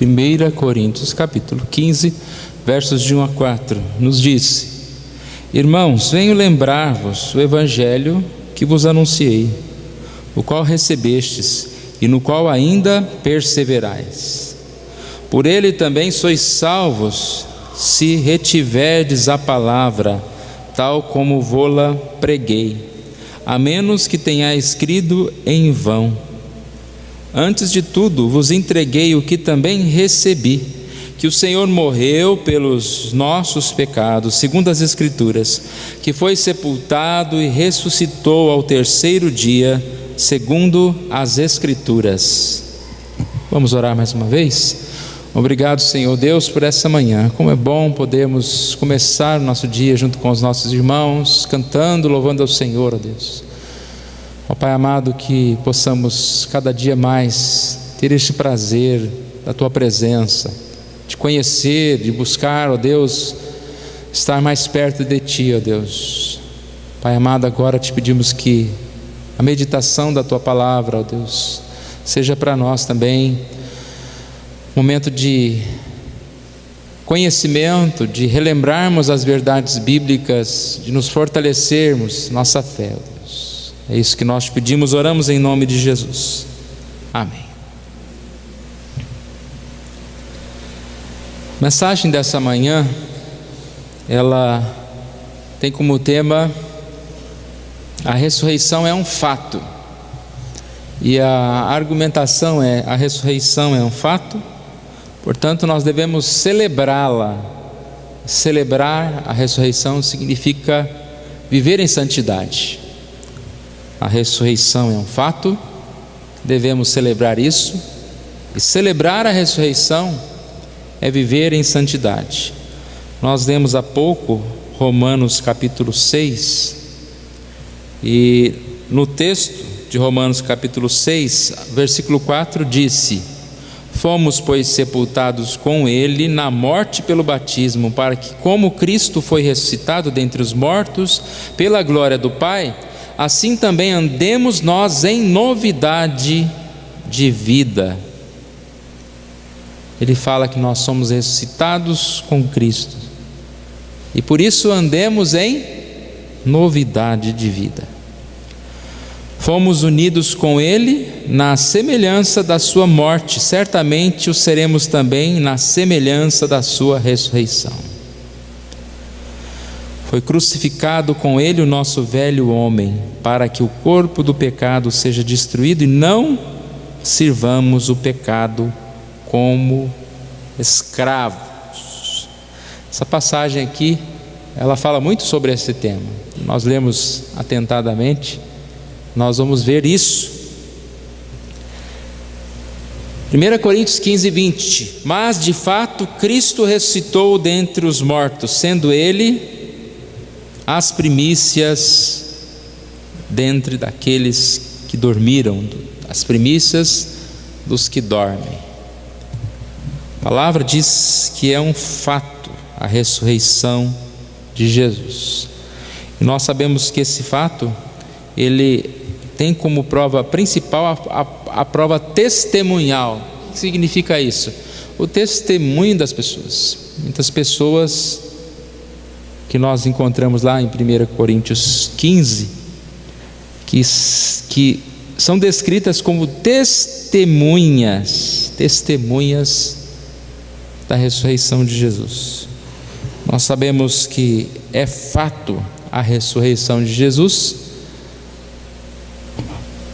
1 Coríntios capítulo 15, versos de 1 a 4, nos diz: Irmãos, venho lembrar-vos o evangelho que vos anunciei, o qual recebestes e no qual ainda perseverais. Por ele também sois salvos, se retiverdes a palavra, tal como vô-la preguei, a menos que tenhais crido em vão. Antes de tudo vos entreguei o que também recebi, que o Senhor morreu pelos nossos pecados, segundo as Escrituras, que foi sepultado e ressuscitou ao terceiro dia, segundo as Escrituras. Vamos orar mais uma vez? Obrigado, Senhor Deus, por essa manhã. Como é bom podermos começar o nosso dia junto com os nossos irmãos, cantando, louvando ao Senhor, ó Deus. Ó Pai amado, que possamos cada dia mais ter este prazer da Tua presença, de conhecer, de buscar, ó Deus, estar mais perto de Ti, ó Deus. Pai amado, agora te pedimos que a meditação da Tua palavra, ó Deus, seja para nós também momento de conhecimento, de relembrarmos as verdades bíblicas, de nos fortalecermos nossa fé, ó Deus. É isso que nós te pedimos, oramos em nome de Jesus. Amém. A mensagem dessa manhã, ela tem como tema: a ressurreição é um fato. E a argumentação é: a ressurreição é um fato, portanto nós devemos celebrá-la. Celebrar a ressurreição significa viver em santidade. A ressurreição é um fato, devemos celebrar isso, e celebrar a ressurreição é viver em santidade. Nós lemos há pouco Romanos capítulo 6, e no texto de Romanos capítulo 6, versículo 4, disse: Fomos, pois, sepultados com ele na morte pelo batismo, para que, como Cristo foi ressuscitado dentre os mortos pela glória do Pai, assim também andemos nós em novidade de vida. Ele fala que nós somos ressuscitados com Cristo, e por isso andemos em novidade de vida. Fomos unidos com ele na semelhança da sua morte, certamente o seremos também na semelhança da sua ressurreição. Foi crucificado com ele o nosso velho homem, para que o corpo do pecado seja destruído e não sirvamos o pecado como escravos. Essa passagem aqui, ela fala muito sobre esse tema. Nós lemos atentadamente, nós vamos ver isso. 1 Coríntios 15, 20. Mas de fato Cristo ressuscitou dentre os mortos, sendo ele as primícias dentre daqueles que dormiram, as primícias dos que dormem. A palavra diz que é um fato a ressurreição de Jesus. E nós sabemos que esse fato, ele tem como prova principal a prova testemunhal. O que significa isso? O testemunho das pessoas. Muitas pessoas que nós encontramos lá em 1 Coríntios 15, que são descritas como testemunhas da ressurreição de Jesus. Nós sabemos que é fato a ressurreição de Jesus,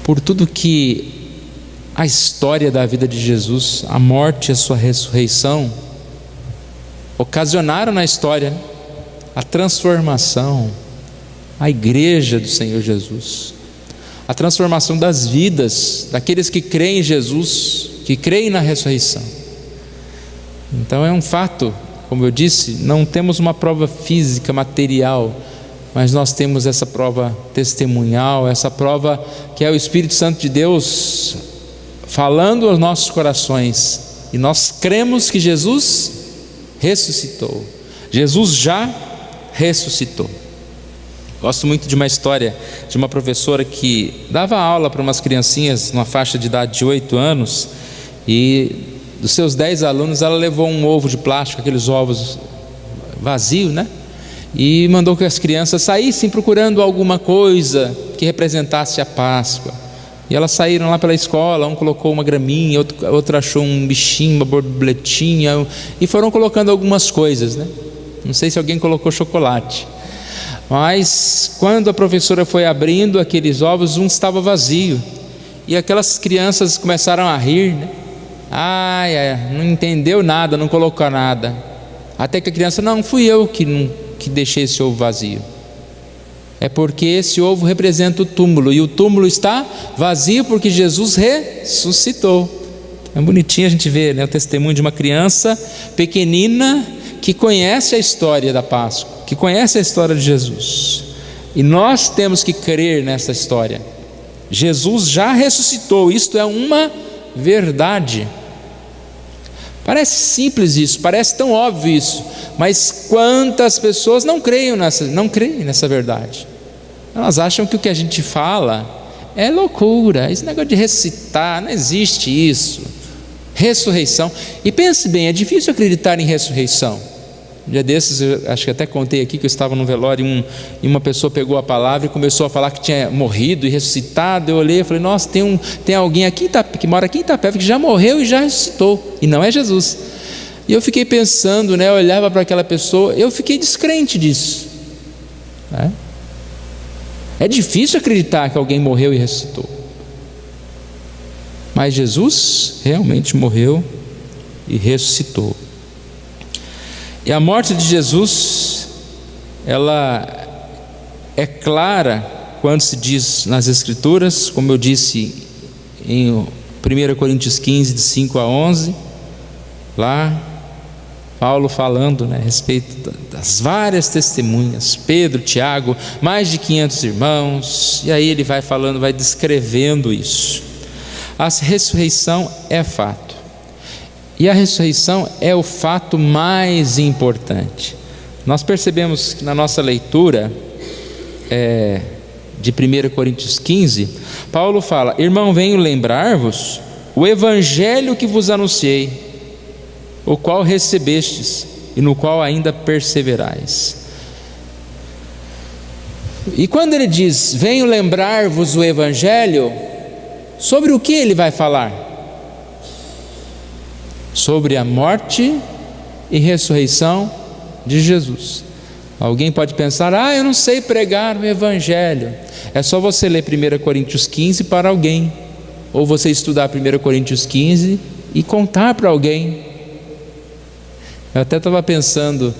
por tudo que a história da vida de Jesus, a morte e a sua ressurreição ocasionaram na história, a transformação, a igreja do Senhor Jesus, a transformação das vidas daqueles que creem em Jesus, que creem na ressurreição. Então é um fato, como eu disse, não temos uma prova física, material, mas nós temos essa prova testemunhal, essa prova que é o Espírito Santo de Deus falando aos nossos corações, e nós cremos que Jesus ressuscitou. Jesus já ressuscitou. Gosto muito de uma história de uma professora que dava aula para umas criancinhas numa faixa de idade de 8 anos, e dos seus 10 alunos, ela levou um ovo de plástico, aqueles ovos vazios, né? E mandou que as crianças saíssem procurando alguma coisa que representasse a Páscoa. E elas saíram lá pela escola, um colocou uma graminha, outro achou um bichinho, uma borboletinha, e foram colocando algumas coisas, né? Não sei se alguém colocou chocolate, mas quando a professora foi abrindo aqueles ovos, um estava vazio, e aquelas crianças começaram a rir, né? Não entendeu nada, não colocou nada, até que a criança: não, fui eu que deixei esse ovo vazio. É porque esse ovo representa o túmulo, e o túmulo está vazio porque Jesus ressuscitou. É bonitinho a gente ver, né, o testemunho de uma criança pequenina que conhece a história da Páscoa, que conhece a história de Jesus. E nós temos que crer nessa história. Jesus já ressuscitou, isto é uma verdade. Parece simples isso, parece tão óbvio isso, mas quantas pessoas não creem nessa verdade? Elas acham que o que a gente fala é loucura, esse negócio de ressuscitar, não existe isso. Ressurreição, e pense bem, é difícil acreditar em ressurreição. Um dia desses, eu acho que até contei aqui que eu estava num velório e uma pessoa pegou a palavra e começou a falar que tinha morrido e ressuscitado. Eu olhei e falei: nossa, tem alguém aqui que mora aqui em Itapeva que já morreu e já ressuscitou, e não é Jesus. E eu fiquei pensando, né, eu olhava para aquela pessoa, eu fiquei descrente disso, né? É difícil acreditar que alguém morreu e ressuscitou, mas Jesus realmente morreu e ressuscitou. E a morte de Jesus, ela é clara quando se diz nas Escrituras, como eu disse em 1 Coríntios 15, de 5 a 11, lá Paulo falando, né, a respeito das várias testemunhas, Pedro, Tiago, mais de 500 irmãos, e aí ele vai falando, vai descrevendo isso. A ressurreição é fato. E a ressurreição é o fato mais importante. Nós percebemos que na nossa leitura de 1 Coríntios 15, Paulo fala: irmão, venho lembrar-vos o evangelho que vos anunciei, o qual recebestes e no qual ainda perseverais. E quando ele diz venho lembrar-vos o evangelho, sobre o que ele vai falar? Sobre a morte e ressurreição de Jesus. Alguém pode pensar: eu não sei pregar o evangelho. É só você ler 1 Coríntios 15 para alguém, ou você estudar 1 Coríntios 15 e contar para alguém. Eu até estava pensando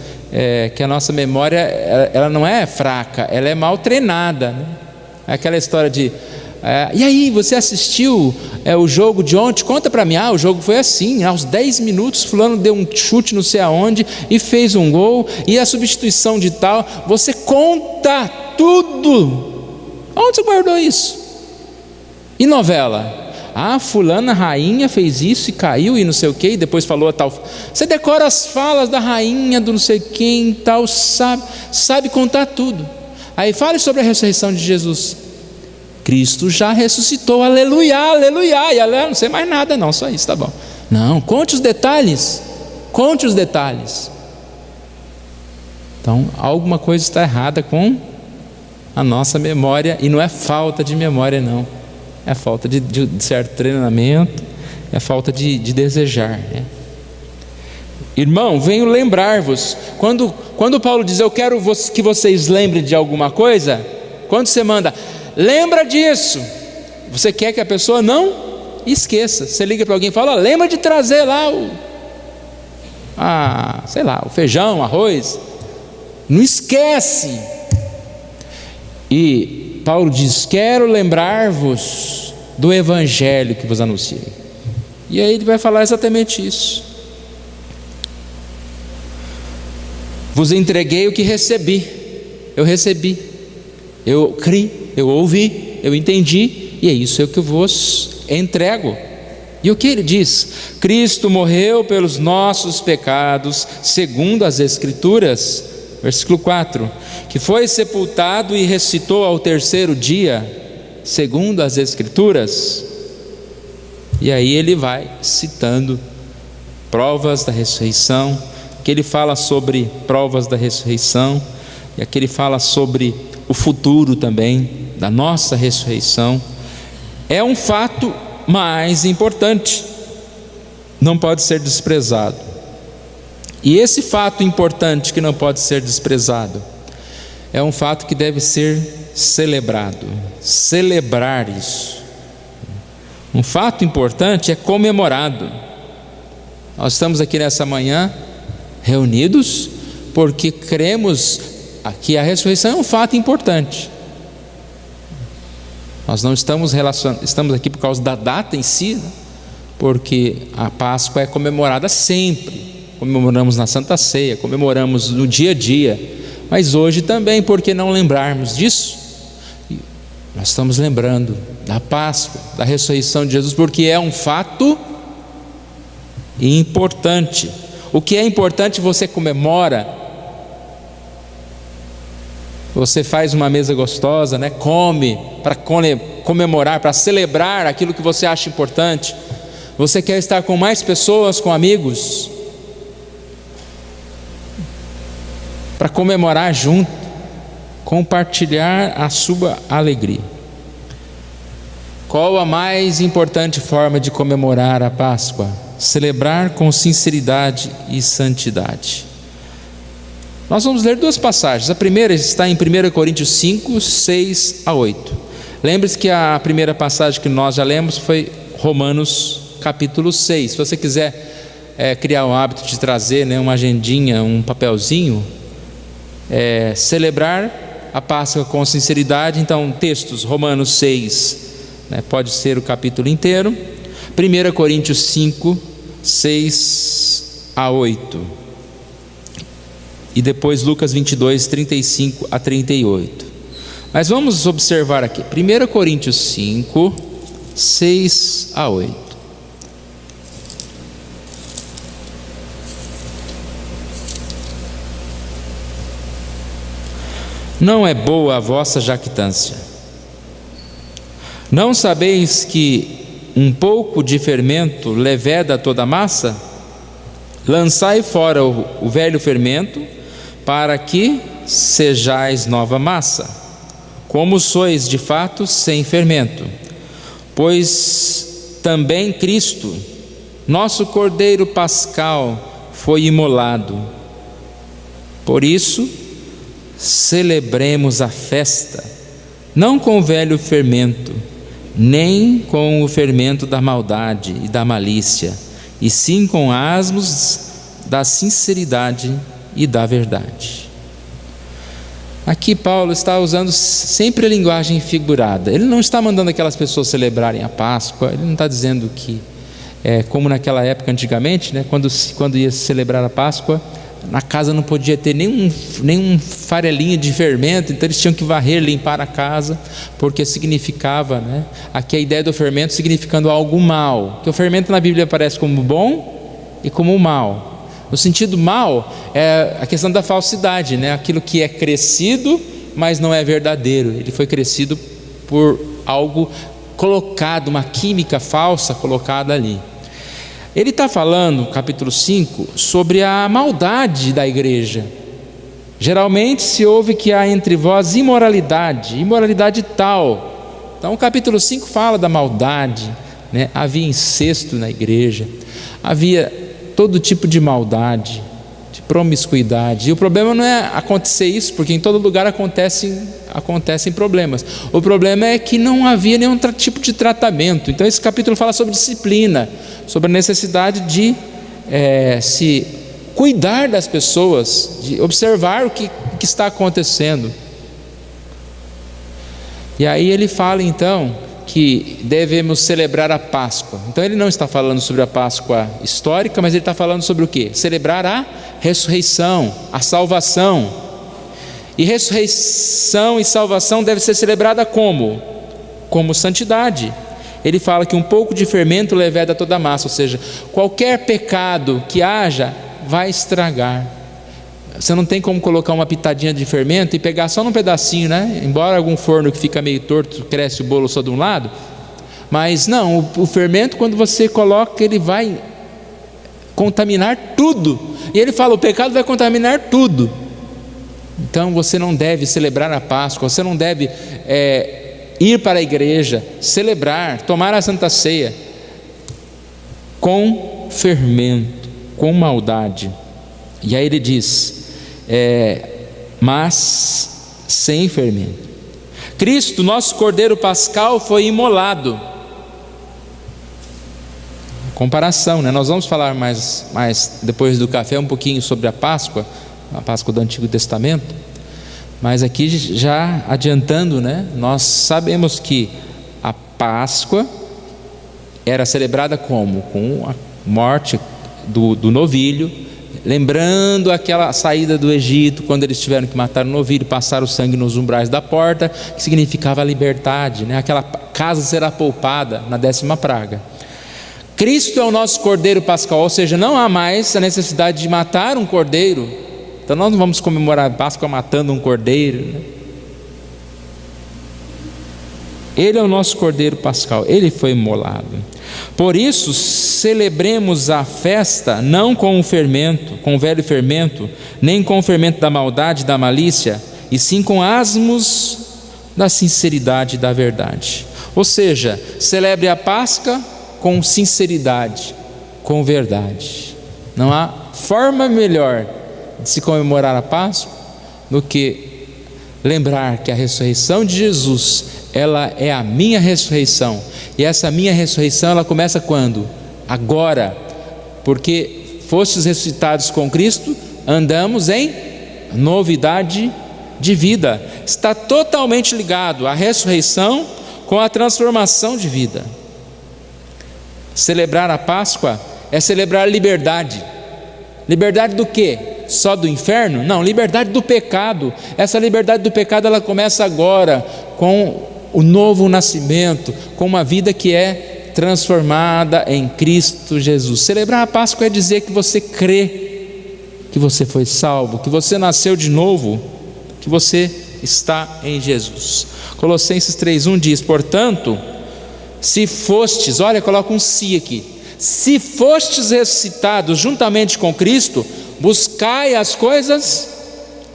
que a nossa memória ela não é fraca, ela é mal treinada, né? Aquela história de e aí, você assistiu o jogo de ontem? Conta para mim. O jogo foi assim, aos 10 minutos fulano deu um chute não sei aonde e fez um gol, e a substituição de tal. Você conta tudo. Onde você guardou isso? E novela? Fulana rainha fez isso e caiu e não sei o que, e depois falou a tal. Você decora as falas da rainha do não sei quem e tal, sabe contar tudo. Aí fale sobre a ressurreição de Jesus. Cristo já ressuscitou, aleluia, aleluia, e aleluia, não sei mais nada não, só isso, tá bom. Não, conte os detalhes. Então, alguma coisa está errada com a nossa memória, e não é falta de memória não, é falta de certo treinamento, é falta de desejar, né? Irmão, venho lembrar-vos, quando Paulo diz eu quero que vocês lembrem de alguma coisa, quando você manda lembra disso, você quer que a pessoa não esqueça. Você liga para alguém e fala: lembra de trazer lá o feijão, arroz. Não esquece. E Paulo diz: quero lembrar-vos do evangelho que vos anunciei. E aí ele vai falar exatamente isso. Vos entreguei o que recebi. Eu recebi, eu criei, eu ouvi, eu entendi, e é isso que eu vos entrego. E o que ele diz? Cristo morreu pelos nossos pecados, segundo as Escrituras, versículo 4, que foi sepultado e ressuscitou ao terceiro dia, segundo as Escrituras. E aí ele vai citando provas da ressurreição. Aqui ele fala sobre provas da ressurreição, e aqui ele fala sobre o futuro também da nossa ressurreição. É um fato mais importante, não pode ser desprezado. E esse fato importante que não pode ser desprezado é um fato que deve ser celebrado. Celebrar isso. Um fato importante é comemorado. Nós estamos aqui nessa manhã reunidos porque cremos que a ressurreição é um fato importante. Nós não estamos aqui por causa da data em si, né? Porque a Páscoa é comemorada sempre. Comemoramos na Santa Ceia, comemoramos no dia a dia, mas hoje também, por que não lembrarmos disso? Nós estamos lembrando da Páscoa, da ressurreição de Jesus, porque é um fato importante. O que é importante você comemora, você faz uma mesa gostosa, né? Come para comemorar, para celebrar aquilo que você acha importante. Você quer estar com mais pessoas, com amigos, para comemorar junto, compartilhar a sua alegria. Qual a mais importante forma de comemorar a Páscoa? Celebrar com sinceridade e santidade. Nós vamos ler duas passagens. A primeira está em 1 Coríntios 5, 6 a 8. Lembre-se que a primeira passagem que nós já lemos foi Romanos capítulo 6. Se você quiser criar o hábito de trazer, né, uma agendinha, um papelzinho, celebrar a Páscoa com sinceridade. Então, textos, Romanos 6, né, pode ser o capítulo inteiro. 1 Coríntios 5, 6 a 8. E depois Lucas 22, 35 a 38. Mas vamos observar aqui, 1 Coríntios 5, 6 a 8. Não é boa a vossa jactância. Não sabeis que um pouco de fermento leveda toda a massa? Lançai fora o velho fermento, para que sejais nova massa, como sois de fato sem fermento. Pois também Cristo, nosso Cordeiro Pascal, foi imolado. Por isso, celebremos a festa, não com o velho fermento, nem com o fermento da maldade e da malícia, e sim com asmos da sinceridade e da verdade. Aqui Paulo está usando sempre a linguagem figurada. Ele não está mandando aquelas pessoas celebrarem a Páscoa. Ele não está dizendo que como naquela época antigamente, né, quando ia celebrar a Páscoa, na casa não podia ter nenhum farelinho de fermento, então eles tinham que varrer, limpar a casa, porque significava, né, aqui a ideia do fermento significando algo mal, que o fermento na Bíblia aparece como bom e como mal. No sentido mal é a questão da falsidade, né? Aquilo que é crescido, mas não é verdadeiro. Ele foi crescido por algo colocado, uma química falsa colocada ali. Ele está falando, capítulo 5, sobre a maldade da igreja. Geralmente se ouve que há entre vós imoralidade tal. Então o capítulo 5 fala da maldade, né? Havia incesto na igreja, havia todo tipo de maldade, de promiscuidade. E o problema não é acontecer isso, porque em todo lugar acontecem problemas. O problema é que não havia nenhum tipo de tratamento. Então esse capítulo fala sobre disciplina, sobre a necessidade de se cuidar das pessoas, de observar o que está acontecendo. E aí ele fala então que devemos celebrar a Páscoa. Então ele não está falando sobre a Páscoa histórica, mas ele está falando sobre o quê? Celebrar a ressurreição, a salvação. E ressurreição e salvação deve ser celebrada como? Como santidade. Ele fala que um pouco de fermento leveda toda a massa, ou seja, qualquer pecado que haja vai estragar. Você não tem como colocar uma pitadinha de fermento e pegar só num pedacinho, né? Embora algum forno que fica meio torto, cresce o bolo só de um lado. Mas não, o fermento, quando você coloca, ele vai contaminar tudo. E ele fala: o pecado vai contaminar tudo. Então você não deve celebrar a Páscoa, você não deve ir para a igreja, celebrar, tomar a Santa Ceia com fermento, com maldade. E aí ele diz: mas sem fermento. Cristo, nosso Cordeiro Pascal, foi imolado. Comparação, né? Nós vamos falar mais depois do café um pouquinho sobre a Páscoa do Antigo Testamento, mas aqui já adiantando, né? Nós sabemos que a Páscoa era celebrada como? Com a morte do novilho, lembrando aquela saída do Egito, quando eles tiveram que matar o novilho, passar o sangue nos umbrais da porta, que significava a liberdade, né? Aquela casa será poupada na 10ª praga. Cristo é o nosso Cordeiro Pascal, ou seja, não há mais a necessidade de matar um cordeiro. Então nós não vamos comemorar a Páscoa matando um cordeiro, né? Ele é o nosso Cordeiro Pascal, ele foi imolado. Por isso, celebremos a festa não com o fermento, com o velho fermento, nem com o fermento da maldade e da malícia, e sim com asmos da sinceridade e da verdade. Ou seja, celebre a Páscoa com sinceridade, com verdade. Não há forma melhor de se comemorar a Páscoa do que lembrar que a ressurreição de Jesus, ela é a minha ressurreição, e essa minha ressurreição, ela começa quando? Agora, porque fostes ressuscitados com Cristo, andamos em novidade de vida. Está totalmente ligado a ressurreição com a transformação de vida. Celebrar a Páscoa é celebrar liberdade. Liberdade do quê? Só do inferno? Não, liberdade do pecado. Essa liberdade do pecado, ela começa agora com o novo nascimento, com uma vida que é transformada em Cristo Jesus. Celebrar a Páscoa é dizer que você crê que você foi salvo, que você nasceu de novo, que você está em Jesus. Colossenses 3:1 diz: portanto, se fostes, olha, coloca um se aqui, se fostes ressuscitados juntamente com Cristo, buscai as coisas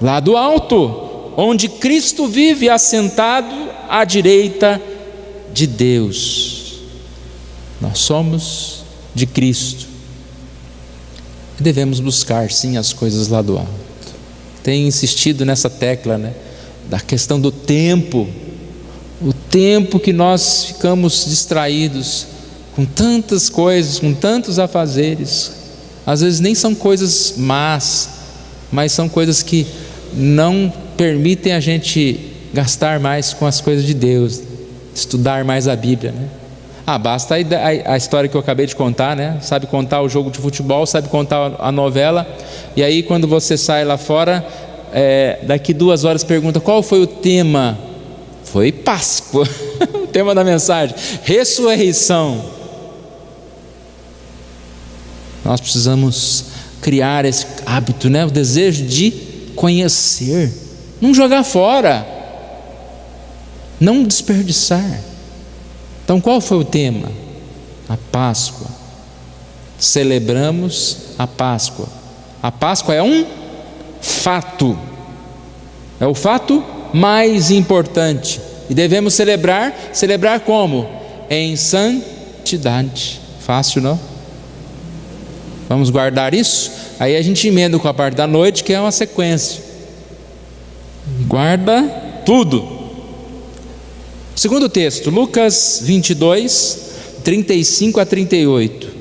lá do alto, onde Cristo vive assentado à direita de Deus. Nós somos de Cristo e devemos buscar sim as coisas lá do alto. Tenho insistido nessa tecla, né, da questão do tempo. O tempo que nós ficamos distraídos com tantas coisas, com tantos afazeres, às vezes nem são coisas más, mas são coisas que não permitem a gente gastar mais com as coisas de Deus, estudar mais a Bíblia, né? Basta a história que eu acabei de contar, né? Sabe contar o jogo de futebol, sabe contar a novela, e aí quando você sai lá fora, daqui 2 horas pergunta: qual foi o tema? Foi Páscoa, o tema da mensagem, ressurreição. Nós precisamos criar esse hábito, né? O desejo de conhecer, não jogar fora, não desperdiçar. Então qual foi o tema? A Páscoa. Celebramos a Páscoa. A Páscoa é um fato, é o fato mais importante, e devemos celebrar como? Em santidade. Fácil, não? Vamos guardar isso? Aí a gente emenda com a parte da noite, que é uma sequência. Guarda tudo. Segundo texto, Lucas 22, 35 a 38.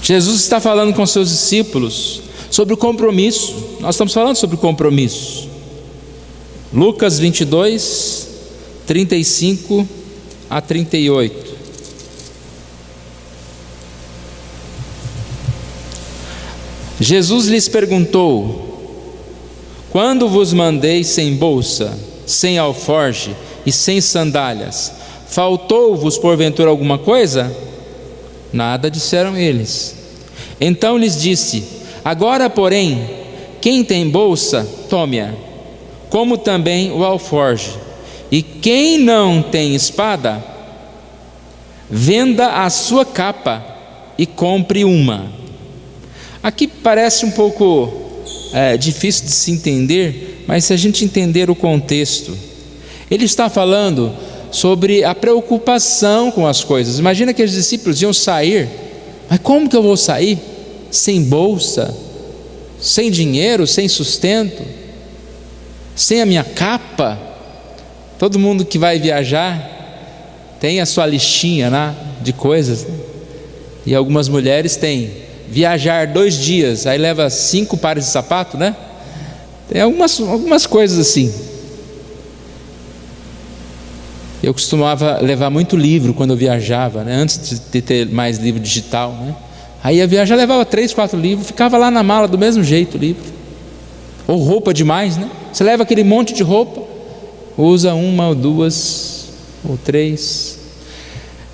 Jesus está falando com seus discípulos sobre o compromisso. Nós estamos falando sobre compromisso. Lucas 22, 35 a 38. Jesus lhes perguntou: quando vos mandei sem bolsa, sem alforje e sem sandálias, faltou-vos porventura alguma coisa? Nada, disseram eles. Então lhes disse: agora, porém, quem tem bolsa, tome-a, como também o alforje. E quem não tem espada, venda a sua capa e compre uma. Aqui parece um pouco difícil de se entender, mas se a gente entender o contexto, ele está falando sobre a preocupação com as coisas. Imagina que os discípulos iam sair, mas como que eu vou sair? Sem bolsa, sem dinheiro, sem sustento, sem a minha capa. Todo mundo que vai viajar tem a sua listinha, né, de coisas, e algumas mulheres têm viajar 2 dias, aí leva 5 pares de sapato, né? Tem algumas coisas assim. Eu costumava levar muito livro quando eu viajava, né? Antes de ter mais livro digital, né? Aí ia viajar, levava 3, 4 livros, ficava lá na mala do mesmo jeito o livro. Ou roupa demais, né? Você leva aquele monte de roupa, usa 1 ou 2 ou 3.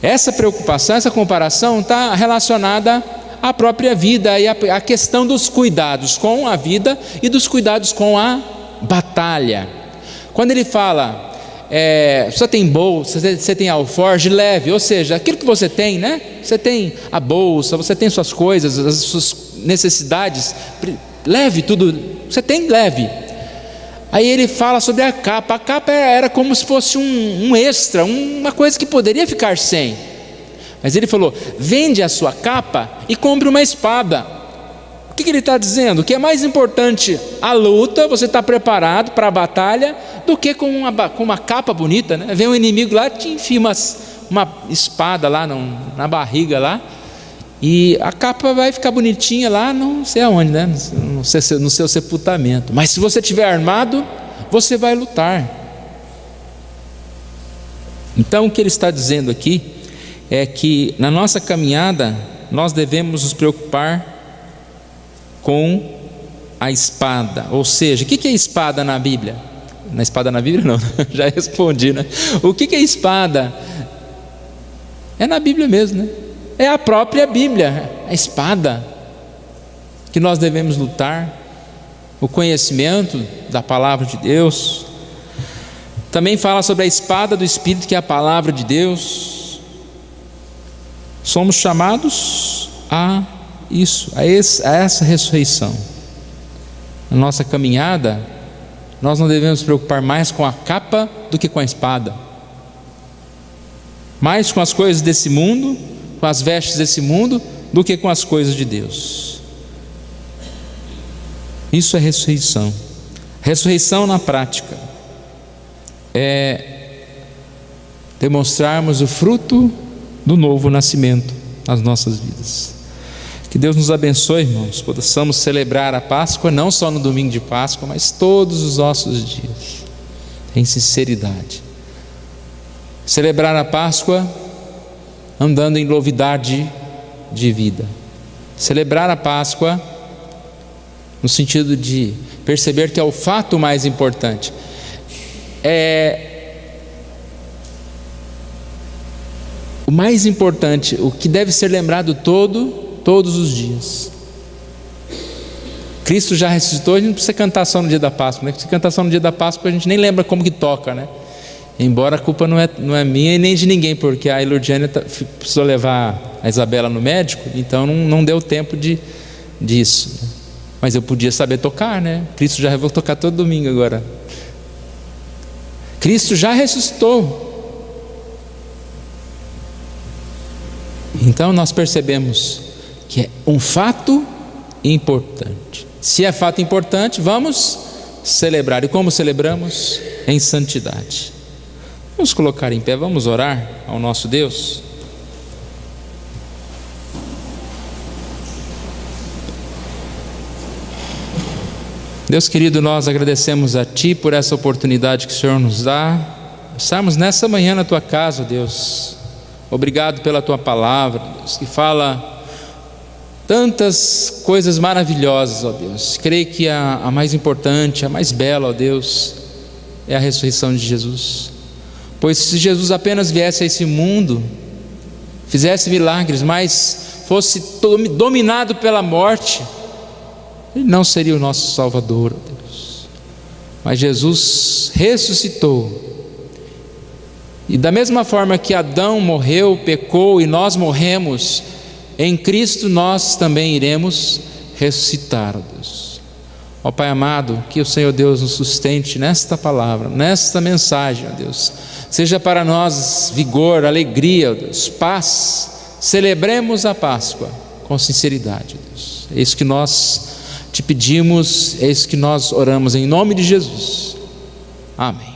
Essa preocupação, essa comparação está relacionada à própria vida e à questão dos cuidados com a vida e dos cuidados com a batalha. Quando ele fala, você tem bolsa, você tem alforje, leve, ou seja, aquilo que você tem, né? Você tem a bolsa, você tem suas coisas, as suas necessidades, leve tudo, você tem, leve. Aí ele fala sobre a capa era como se fosse um extra, uma coisa que poderia ficar sem. Mas ele falou, vende a sua capa e compre uma espada. O que ele está dizendo? Que é mais importante a luta, você está preparado para a batalha, do que com uma capa bonita, né? Vem um inimigo lá, te enfia uma espada lá na barriga lá, e a capa vai ficar bonitinha lá, não sei aonde, né? No seu sepultamento. Mas se você estiver armado, você vai lutar. Então o que ele está dizendo aqui é que na nossa caminhada nós devemos nos preocupar com a espada. Ou seja, o que é espada na Bíblia? Na espada na Bíblia não, já respondi, né? O que é espada? É na Bíblia mesmo, né? É a própria Bíblia, a espada que nós devemos lutar, o conhecimento da palavra de Deus. Também fala sobre a espada do Espírito, que é a palavra de Deus. Somos chamados a isso, a essa ressurreição. Na nossa caminhada, nós não devemos nos preocupar mais com a capa do que com a espada, mais com as coisas desse mundo, com as vestes desse mundo, do que com as coisas de Deus. Isso é ressurreição. Ressurreição na prática é demonstrarmos o fruto do novo nascimento nas nossas vidas. Que Deus nos abençoe, irmãos, possamos celebrar a Páscoa não só no domingo de Páscoa, mas todos os nossos dias, em sinceridade. Celebrar a Páscoa andando em novidade de vida. Celebrar a Páscoa no sentido de perceber que é o fato mais importante. O mais importante, o que deve ser lembrado todos os dias. Cristo já ressuscitou, a gente não precisa cantar só no dia da Páscoa, né? Se cantar só no dia da Páscoa, a gente nem lembra como que toca, né? Embora a culpa não é minha e nem de ninguém, porque a Ilurdiane precisou levar a Isabela no médico, então não deu tempo disso. Mas eu podia saber tocar, né? Cristo já vou tocar todo domingo agora. Cristo já ressuscitou. Então nós percebemos que é um fato importante. Se é fato importante, vamos celebrar. E como celebramos? Em santidade. Vamos colocar em pé, vamos orar ao nosso Deus. Deus querido, nós agradecemos a Ti por essa oportunidade que o Senhor nos dá. Estamos nessa manhã na Tua casa, Deus. Obrigado pela Tua palavra, Deus, que fala tantas coisas maravilhosas, ó Deus. Creio que a mais importante, a mais bela, ó Deus, é a ressurreição de Jesus. Pois se Jesus apenas viesse a esse mundo, fizesse milagres, mas fosse dominado pela morte, Ele não seria o nosso Salvador, ó Deus. Mas Jesus ressuscitou. E da mesma forma que Adão morreu, pecou e nós morremos, em Cristo nós também iremos ressuscitar, ó Deus. Ó Pai amado, que o Senhor Deus nos sustente nesta palavra, nesta mensagem, ó Deus. Seja para nós vigor, alegria, ó Deus, paz. Celebremos a Páscoa com sinceridade, ó Deus. É isso que nós te pedimos, é isso que nós oramos em nome de Jesus. Amém.